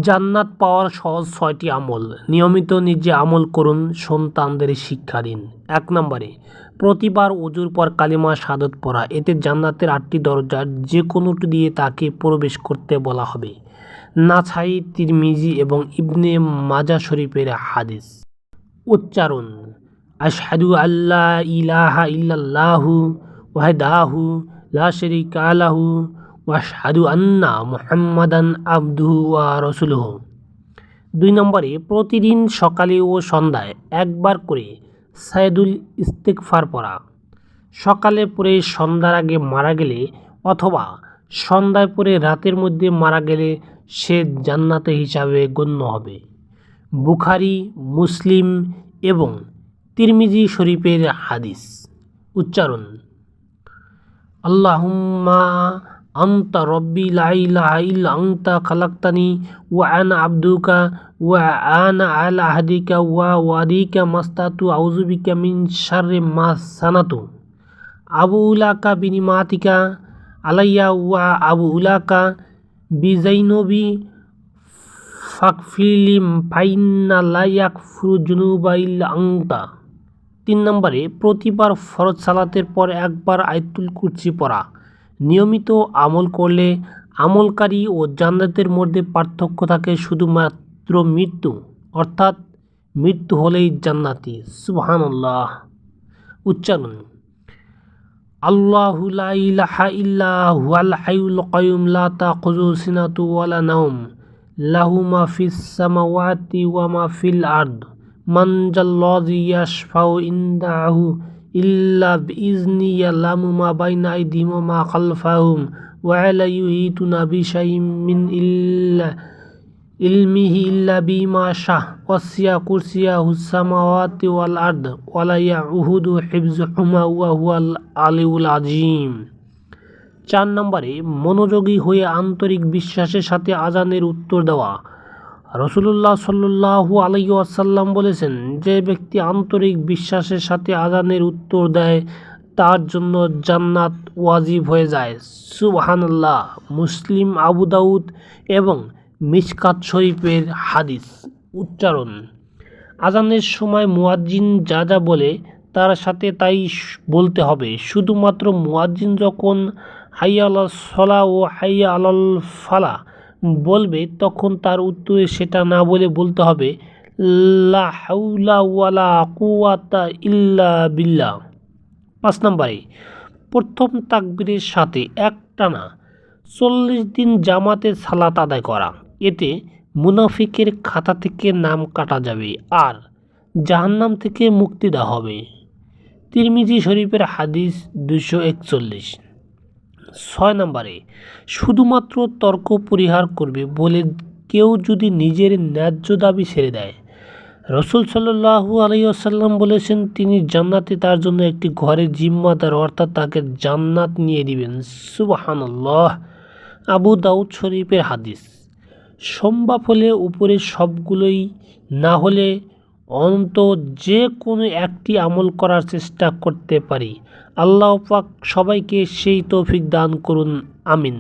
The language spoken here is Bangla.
জান্নাত পাওয়ার সহজ ৬টি আমল। নিয়মিত নিজে আমল করুন, সন্তানদের শিক্ষা দিন। ১ নম্বরে প্রতিবার ওযুর পর কালিমা শাহাদাত পড়া। এতে জান্নাতের ৮টি দরজার যে কোনোটি দিয়ে তাকে প্রবেশ করতে বলা হবে। নাসাই, তিরমিজি এবং ইবনে মাজাহ শরীফের হাদিস। উচ্চারণ: আশহাদু আল্লা ইলাহা ইল্লাল্লাহু ওয়াহদাহু লা শারীকা লাহু ওয়া আশহাদু আন্না মুহাম্মাদান আবদুহু ওয়া রাসূলুহু। ২ নম্বরে প্রতিদিন সকালে ও সন্ধ্যায় একবার করে সাইয়দুল ইস্তিগফার পড়া। সকালে পড়ে সন্ধ্যার আগে মারা গেলে অথবা সন্ধ্যায় পড়ে রাতের মধ্যে মারা গেলে সে জান্নাতে হিসাবে গণ্য হবে। বুখারী, মুসলিম এবং তিরমিজি শরীফের হাদিস। উচ্চারণ: আল্লাহুম্মা আনতা রব্বি লা ইলাহা ইল্লা আনতা খালাকতানি ওয়া আনা আবদুকা ওয়া আনা আলা আহদিকা ওয়া ওয়াদিকা মাসতাতু আউযু বিকা মিন শাররি মা সানাতু আবুউ লাকা বিনিমাতিকা আলাইয়া ওয়া আবুউ লাকা বিযায়নুবি ফাগফিরলি ফাইন্না লা ইয়াগফিরু যুনুবা ইল্লা আনতা। ৩ নম্বরে প্রতিবার ফরজ সালাতের পর একবার আয়াতুল কুরসি পড়া। নিয়মিত আমল করলে আমলকারী ও জান্নাতের মধ্যে পার্থক্য থাকে শুধুমাত্র মৃত্যু, অর্থাৎ মৃত্যু হলেই জান্নাতি। সুবহানাল্লাহ। উচ্চারণ: আল্লাহু লা ইলাহা ইল্লা হুয়াল হাইয়ুল কাইয়ুম লা তাখুযুহু সিনাতু ওয়ালা নাওম লাহু মা ফিস সামাওয়াতি ওয়া মা ফিল আরদ মান যাল্লাযী ইয়াশফাউ ইনদাহু ইল্লা বিইজনিহি ইয়ালামু মা বাইনা আইদিহিম ওয়া মা খালফাহুম ওয়া লা ইউহিতুনা বিশাইইম মিন ইলমিহি ইল্লা বিমা শাআ ওয়াসি'a কুরসিয়ুহুস সামাওয়াতি ওয়াল আরদ ওয়া লা ইয়াউদুহু হিফযুহুমা ওয়া হুয়াল আলিয়্যুল আযীম। ৪ নম্বরে মনোযোগী হয়ে আন্তরিক বিশ্বাসের সাথে আযানের উত্তর দেওয়া। রাসূলুল্লাহ সাল্লাল্লাহু আলাইহি ওয়াসাল্লাম বলেছেন, যে ব্যক্তি আন্তরিক বিশ্বাসের সাথে আযানের উত্তর দেয় তার জন্য জান্নাত ওয়াজিব হয়ে যায়। সুবহানাল্লাহ। মুসলিম, আবু দাউদ এবং মিশকাত শরীফের হাদিস। উচ্চারণ: আযানের সময় মুয়াজ্জিন যা যা বলে তার সাথে তাই বলতে হবে। শুধুমাত্র মুয়াজ্জিন যখন হাইয়া আলাস সালাহ ও হাইয়া আলাল ফালাহ বলবে তখন তার উত্তরে সেটা না বলে বলতে হবে লা হাওলা ওয়ালা কুওয়াতা ইল্লা বিল্লাহ। ৫ নম্বরে প্রথম তাকবীরের সাথে একটানা ৪০ দিন জামাতে সালাত আদায় করা। এতে মুনাফিকের খাতা থেকে নাম কাটা যাবে আর জাহান্নাম থেকে মুক্তি দেওয়া হবে। তিরমিজি শরীফের হাদিস ২৪১। ৬ নম্বরে শুধুমাত্র তর্ক পরিহার করবে বলে কেউ যদি নিজের ন্যায্য দাবি ছেড়ে দেয়। রাসূল সাল্লাল্লাহু আলাইহি ওয়াসাল্লাম বলেছেন, তিনি জান্নাতে তার জন্য একটি ঘরের জিম্মাদার, অর্থাৎ তাকে জান্নাত নিয়ে দিবেন। সুবহানাল্লাহ। আবু দাউদ শরীফের হাদিস। সম্ভব হলে উপরের সবগুলোই না হলে অন্তত যে কোনো একটি আমল করার চেষ্টা করতে পারি। আল্লাহ পাক সবাইকে সেই তৌফিক দান করুন। আমিন।